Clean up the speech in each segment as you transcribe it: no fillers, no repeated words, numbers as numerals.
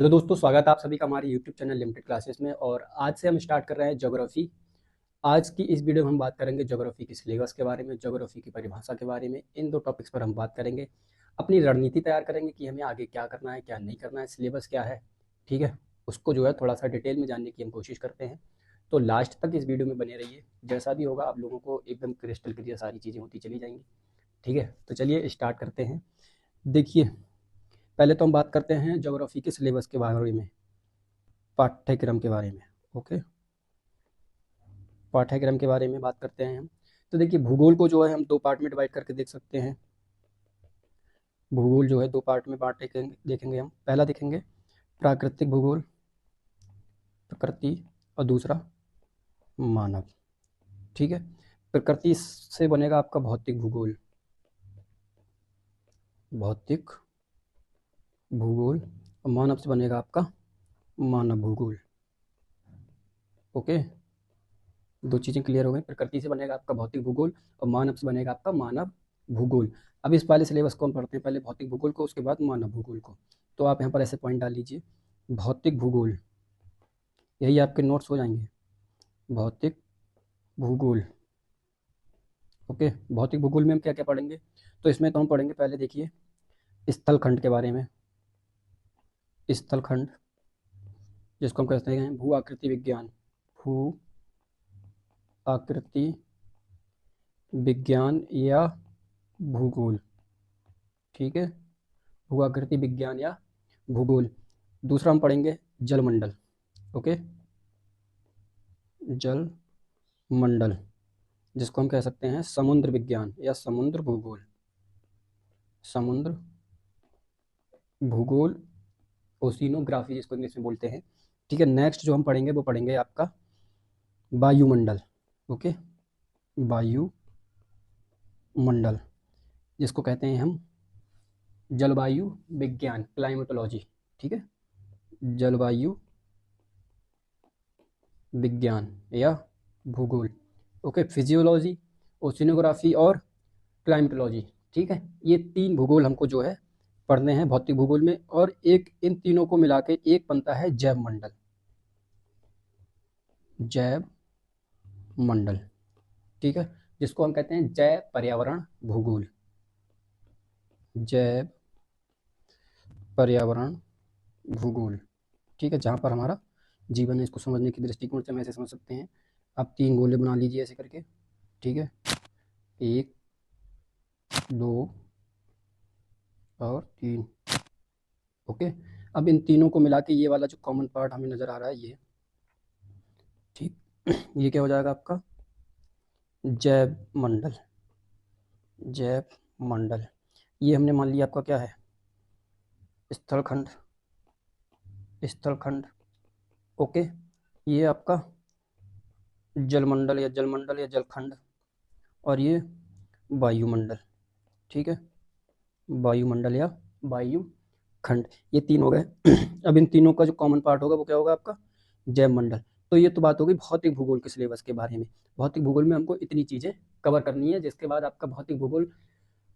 Hello दोस्तों, स्वागत है आप सभी का हमारे यूट्यूब चैनल लिमिटेड क्लासेस में। और आज से हम स्टार्ट कर रहे हैं ज्योग्राफी। आज की इस वीडियो में हम बात करेंगे ज्योग्राफी के सिलेबस के बारे में, ज्योग्राफी की परिभाषा के बारे में। इन दो टॉपिक्स पर हम बात करेंगे, अपनी रणनीति तैयार करेंगे कि हमें आगे क्या करना है, क्या नहीं करना है, सिलेबस क्या है। ठीक है, उसको जो है थोड़ा सा डिटेल में जानने की हम कोशिश करते हैं। तो लास्ट तक इस वीडियो में बने रहिए, जैसा भी होगा आप लोगों को एकदम क्रिस्टल क्लियर सारी चीज़ें होती चली जाएंगी। ठीक है, तो चलिए स्टार्ट करते हैं। देखिए, पहले तो हम बात करते हैं ज्योग्राफी के सिलेबस के बारे में, पाठ्यक्रम के बारे में। ओके, पाठ्यक्रम के बारे में बात करते हैं हम। तो देखिए, भूगोल को जो है हम दो पार्ट में डिवाइड करके देख सकते हैं। भूगोल जो है दो पार्ट में देखेंगे हम। पहला देखेंगे प्राकृतिक भूगोल, प्रकृति, और दूसरा मानव। ठीक है, प्रकृति से बनेगा आपका भौतिक भूगोल, भौतिक भूगोल, और मानव से बनेगा आपका मानव भूगोल। ओके, दो चीज़ें क्लियर हो गई। प्रकृति से बनेगा आपका भौतिक भूगोल और मानव से बनेगा आपका मानव भूगोल। अब इस वाले सिलेबस को हम पढ़ते हैं, पहले भौतिक भूगोल को, उसके बाद मानव भूगोल को। तो आप यहाँ पर ऐसे पॉइंट डाल लीजिए, भौतिक भूगोल, यही आपके नोट्स हो जाएंगे, भौतिक भूगोल। ओके, भौतिक भूगोल में हम क्या क्या पढ़ेंगे? तो इसमें तो हम पढ़ेंगे, पहले देखिए स्थल खंड के बारे में। स्थल खंड, जिसको हम कहते हैं भू आकृति विज्ञान, भू आकृति विज्ञान या भूगोल। ठीक है, भू आकृति विज्ञान या भूगोल। दूसरा हम पढ़ेंगे जलमंडल। ओके, जल मंडल, जिसको हम कह सकते हैं समुद्र विज्ञान या समुद्र भूगोल, समुद्र भूगोल, ओशिनोग्राफी जिसको इंग्लिश में बोलते हैं। ठीक है, नेक्स्ट जो हम पढ़ेंगे वो पढ़ेंगे आपका वायुमंडल। ओके, वायुमंडल, जिसको कहते हैं हम जलवायु विज्ञान, क्लाइमेटोलॉजी। ठीक है, जलवायु विज्ञान या भूगोल। ओके, फिजियोलॉजी, ओशिनोग्राफी और क्लाइमेटोलॉजी। ठीक है, ये तीन भूगोल हमको जो है पढ़ने हैं भौतिक भूगोल में। और एक इन तीनों को मिला के एक बनता है जैव मंडल, जैव मंडल। ठीक है, जिसको हम कहते हैं जैव पर्यावरण भूगोल, जैव पर्यावरण भूगोल। ठीक है, जहाँ पर हमारा जीवन है, इसको समझने की दृष्टिकोण से हम ऐसे समझ सकते हैं। आप तीन गोले बना लीजिए ऐसे करके। ठीक है, एक, दो और तीन। ओके, अब इन तीनों को मिला के ये वाला जो कॉमन पार्ट हमें नज़र आ रहा है ये, ठीक, ये क्या हो जाएगा आपका जैव मंडल, जैव मंडल। ये हमने मान लिया आपका क्या है, स्थलखंड, स्थलखंड। ओके, ये आपका जलमंडल या जलखंड, और ये वायुमंडल। ठीक है, वायुमंडल या वायु खंड, ये तीन हो गए। अब इन तीनों का जो कॉमन पार्ट होगा वो क्या होगा आपका जैव मंडल। तो ये तो बात होगी भौतिक भूगोल के सिलेबस के बारे में। भौतिक भूगोल में हमको इतनी चीज़ें कवर करनी है, जिसके बाद आपका भौतिक भूगोल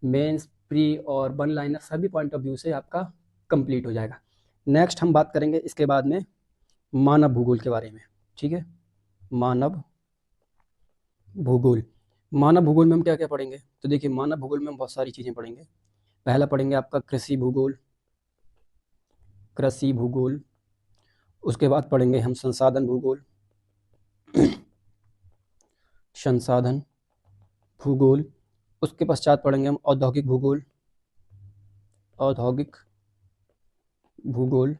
मेंस, प्री और वन लाइनर सभी पॉइंट ऑफ व्यू से आपका कंप्लीट हो जाएगा। नेक्स्ट हम बात करेंगे इसके बाद में मानव भूगोल के बारे में। ठीक है, मानव भूगोल। मानव भूगोल में हम क्या क्या पढ़ेंगे? तो देखिए, मानव भूगोल में हम बहुत सारी चीज़ें पढ़ेंगे। पहला पढ़ेंगे आपका कृषि भूगोल, कृषि भूगोल। उसके बाद पढ़ेंगे हम संसाधन भूगोल, संसाधन भूगोल। उसके पश्चात पढ़ेंगे हम औद्योगिक भूगोल, औद्योगिक भूगोल।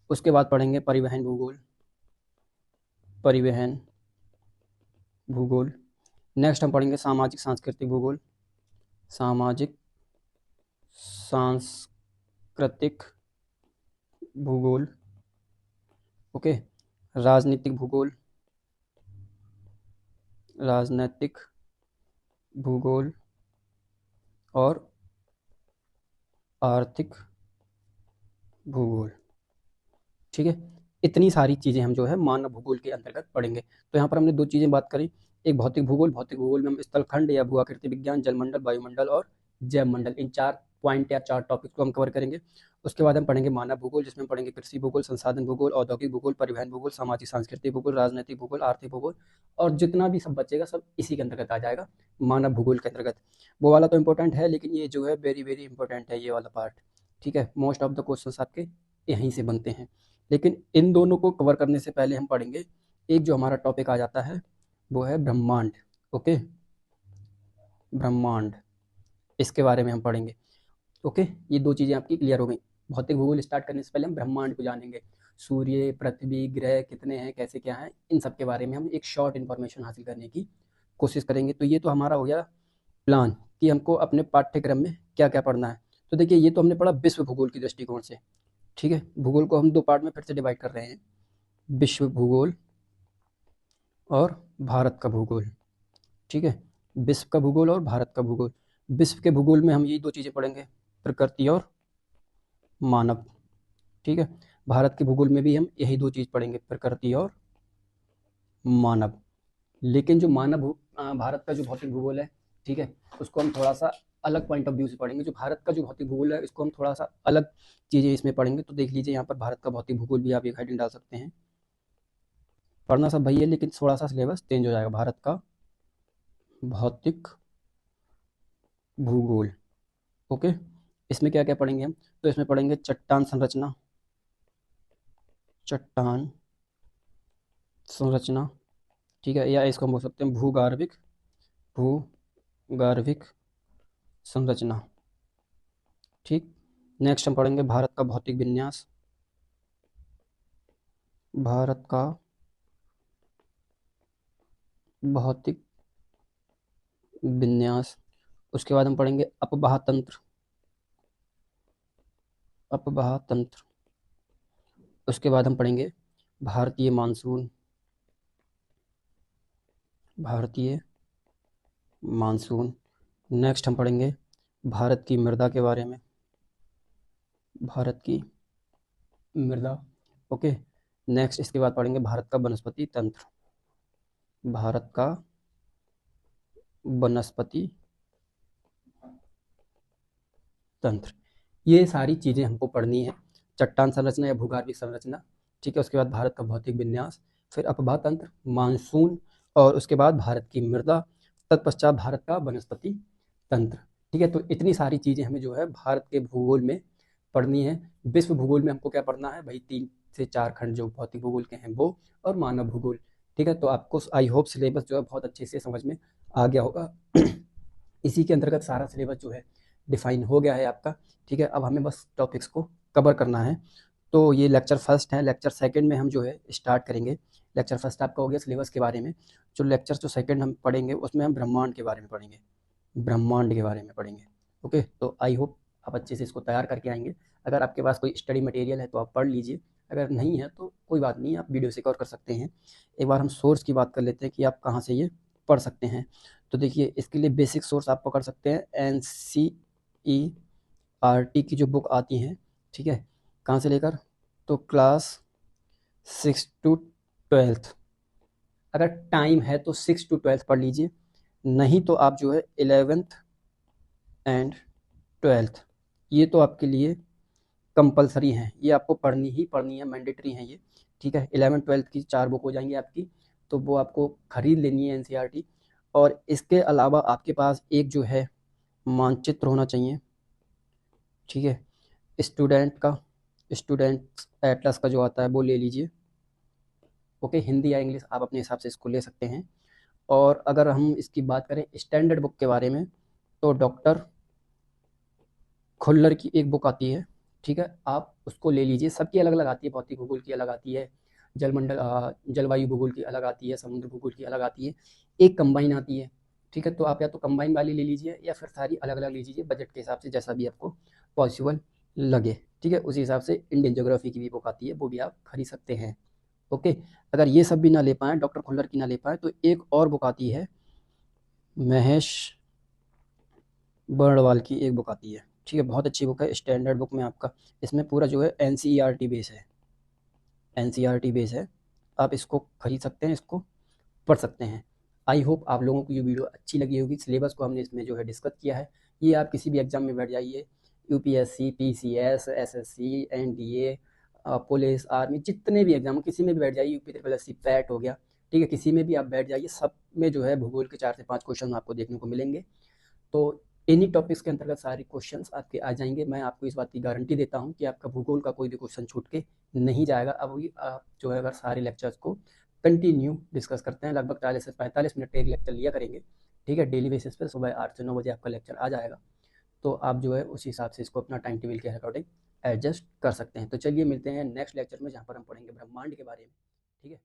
उसके बाद पढ़ेंगे परिवहन भूगोल, परिवहन भूगोल। नेक्स्ट हम पढ़ेंगे सामाजिक सांस्कृतिक भूगोल, सामाजिक सांस्कृतिक भूगोल। ओके, राजनीतिक भूगोल, राजनैतिक भूगोल, और आर्थिक भूगोल। ठीक है, इतनी सारी चीज़ें हम जो है मानव भूगोल के अंतर्गत पढ़ेंगे। तो यहाँ पर हमने दो चीज़ें बात करी, एक भौतिक भूगोल, भौतिक भूगोल में हम स्थलखंड या भू आकृति विज्ञान, जलमंडल, वायुमंडल और जैव मंडल, इन चार पॉइंट या 4 टॉपिक को हम कवर करेंगे। उसके बाद हम पढ़ेंगे मानव भूगोल, जिसमें हम पढ़ेंगे कृषि भूगोल, संसाधन भूगोल, औद्योगिक भूगोल, परिवहन भूगोल, सामाजिक सांस्कृतिक भूगोल, राजनीतिक भूगोल, आर्थिक भूगोल, और जितना भी सब बचेगा सब इसी के अंतर्गत आ जाएगा, मानव भूगोल के अंतर्गत। वो वाला तो इंपॉर्टेंट है, लेकिन ये जो है वेरी वेरी इंपॉर्टेंट है ये वाला पार्ट, ठीक है। मोस्ट ऑफ द क्वेश्चंस आपके यहीं से बनते हैं। लेकिन इन दोनों को कवर करने से पहले हम पढ़ेंगे एक जो हमारा टॉपिक आ जाता है, वो है ब्रह्मांड। ओके, ब्रह्मांड, इसके बारे में हम पढ़ेंगे। ओके, ये 2 चीज़ें आपकी क्लियर हो गई। भौतिक भूगोल स्टार्ट करने से पहले हम ब्रह्मांड को जानेंगे। सूर्य, पृथ्वी, ग्रह कितने हैं, कैसे क्या हैं, इन सब के बारे में हम एक शॉर्ट इन्फॉर्मेशन हासिल करने की कोशिश करेंगे। तो ये तो हमारा हो गया प्लान कि हमको अपने पाठ्यक्रम में क्या क्या पढ़ना है। तो देखिए, ये तो हमने पढ़ा विश्व भूगोल की दृष्टिकोण से, ठीक है। भूगोल को हम 2 पार्ट में फिर से डिवाइड कर रहे हैं, विश्व भूगोल और भारत का भूगोल, ठीक है। विश्व का भूगोल और भारत का भूगोल। विश्व के भूगोल में हम यही 2 चीज़ें पढ़ेंगे, प्रकृति और मानव, ठीक है। भारत के भूगोल में भी हम यही 2 चीज़ पढ़ेंगे, प्रकृति और मानव। लेकिन जो भारत का जो भौतिक भूगोल है, ठीक है, उसको हम थोड़ा सा अलग पॉइंट ऑफ व्यू से पढ़ेंगे। जो भारत का जो भौतिक भूगोल है, इसको हम थोड़ा सा अलग चीज़ें इसमें पढ़ेंगे। तो देख लीजिए यहाँ पर भारत का भौतिक भूगोल भी आप एक हेडिंग डाल सकते हैं। पढ़ना सब वही है, लेकिन थोड़ा सा सिलेबस चेंज हो जाएगा। भारत का भौतिक भूगोल, ओके। इसमें क्या क्या पढ़ेंगे हम? तो इसमें पढ़ेंगे चट्टान संरचना, चट्टान संरचना, ठीक है, या इसको हम बोल सकते हैं भूगार्भिक संरचना, ठीक। नेक्स्ट हम पढ़ेंगे भारत का भौतिक विन्यास, भारत का भौतिक विन्यास। उसके बाद हम पढ़ेंगे अपवाह तंत्र, अपवाह तंत्र। उसके बाद हम पढ़ेंगे भारतीय मानसून, भारतीय मानसून। नेक्स्ट हम पढ़ेंगे भारत की मृदा के बारे में, भारत की मृदा, ओके। नेक्स्ट इसके बाद पढ़ेंगे भारत का वनस्पति तंत्र, भारत का वनस्पति तंत्र। ये सारी चीज़ें हमको पढ़नी है, चट्टान संरचना या भूगार्भिक संरचना, ठीक है। उसके बाद भारत का भौतिक विन्यास, फिर अपवाह तंत्र, मानसून, और उसके बाद भारत की मृदा, तत्पश्चात भारत का वनस्पति तंत्र, ठीक है। तो इतनी सारी चीज़ें हमें जो है भारत के भूगोल में पढ़नी है। विश्व भूगोल में हमको क्या पढ़ना है भाई? 3 से 4 खंड जो भौतिक भूगोल के हैं वो, और मानव भूगोल, ठीक है। तो आपको आई होप सिलेबस जो है बहुत अच्छे से समझ में आ गया होगा। इसी के अंतर्गत सारा सिलेबस जो है डिफाइन हो गया है आपका, ठीक है। अब हमें बस टॉपिक्स को कवर करना है। तो ये लेक्चर फर्स्ट है। लेक्चर सेकंड में हम जो है स्टार्ट करेंगे। लेक्चर फर्स्ट आपका हो गया सिलेबस के बारे में। जो लेक्चर जो सेकंड हम पढ़ेंगे उसमें हम ब्रह्मांड के बारे में पढ़ेंगे, ब्रह्मांड के बारे में पढ़ेंगे, ओके। तो आई होप आप अच्छे से इसको तैयार करके आएंगे। अगर आपके पास कोई स्टडी मटेरियल है तो आप पढ़ लीजिए, अगर नहीं है तो कोई बात नहीं, आप वीडियो से कवर कर सकते हैं। एक बार हम सोर्स की बात कर लेते हैं कि आप कहाँ से ये पढ़ सकते हैं। तो देखिए, इसके लिए बेसिक सोर्स आप पकड़ सकते हैं NCERT की जो बुक आती हैं, ठीक है। कहाँ से लेकर? तो क्लास 6 to 12, अगर टाइम है तो 6 to 12 पढ़ लीजिए, नहीं तो आप जो है 11th एंड 12th, ये तो आपके लिए कंपलसरी हैं, ये आपको पढ़नी ही पढ़नी है, मैंडेटरी हैं ये, ठीक है। 11th 12th की 4 बुक हो जाएंगी आपकी, तो वो आपको खरीद लेनी है NCERT। और इसके अलावा आपके पास एक जो है मानचित्र होना चाहिए, ठीक है। स्टूडेंट एटलस का जो आता है वो ले लीजिए, ओके। हिंदी या इंग्लिश आप अपने हिसाब से इसको ले सकते हैं। और अगर हम इसकी बात करें स्टैंडर्ड बुक के बारे में, तो डॉक्टर खुल्लर की एक बुक आती है, ठीक है, आप उसको ले लीजिए। सबकी अलग अलग आती है, भौतिक भूगोल की अलग आती है, जलवायु भूगोल की अलग आती है, समुद्र भूगोल की अलग आती है, एक कंबाइन आती है, ठीक है। तो आप या तो कंबाइन वाली ले लीजिए या फिर सारी अलग अलग ले लीजिए, बजट के हिसाब से जैसा भी आपको पॉसिबल लगे, ठीक है। उसी हिसाब से इंडियन ज्योग्राफी की भी बुक आती है, वो भी आप खरीद सकते हैं, ओके। अगर ये सब भी ना ले पाएँ, डॉक्टर खुल्लर की ना ले पाएँ, तो एक और बुक आती है, महेश बर्णवाल की एक बुक आती है, ठीक है। बहुत अच्छी बुक है, स्टैंडर्ड बुक में आपका इसमें पूरा जो है NCERT बेस है, NCERT बेस है। आप इसको खरीद सकते हैं, इसको पढ़ सकते हैं। आई होप आप लोगों को ये वीडियो अच्छी लगी होगी। सिलेबस को हमने इसमें जो है डिस्कस किया है, ये आप किसी भी एग्जाम में बैठ जाइए, UPSC, PCS, SSC, NDA, police, army, जितने भी एग्जाम किसी में भी बैठ जाइए, UP triple S C, PET हो गया, ठीक है, किसी में भी आप बैठ जाइए, सब में जो है भूगोल के 4 से 5 क्वेश्चन आपको देखने को मिलेंगे। तो इन्हीं टॉपिक्स के अंतर्गत सारे क्वेश्चंस आपके आ जाएंगे। मैं आपको इस बात की गारंटी देता हूं कि आपका भूगोल का कोई भी क्वेश्चन छूट के नहीं जाएगा। अब भी आप जो है अगर सारे लेक्चर्स को कंटिन्यू डिस्कस करते हैं, लगभग 40 से 45 मिनट एक लेक्चर लिया करेंगे, ठीक है, डेली बेसिस पे सुबह 8 से 9 बजे आपका लेक्चर आ जाएगा। तो आप जो है उस हिसाब से इसको अपना टाइम टेबल के अकॉर्डिंग एडजस्ट कर सकते हैं। तो चलिए मिलते हैं नेक्स्ट लेक्चर में, जहाँ पर हम पढ़ेंगे ब्रह्मांड के बारे में, ठीक है।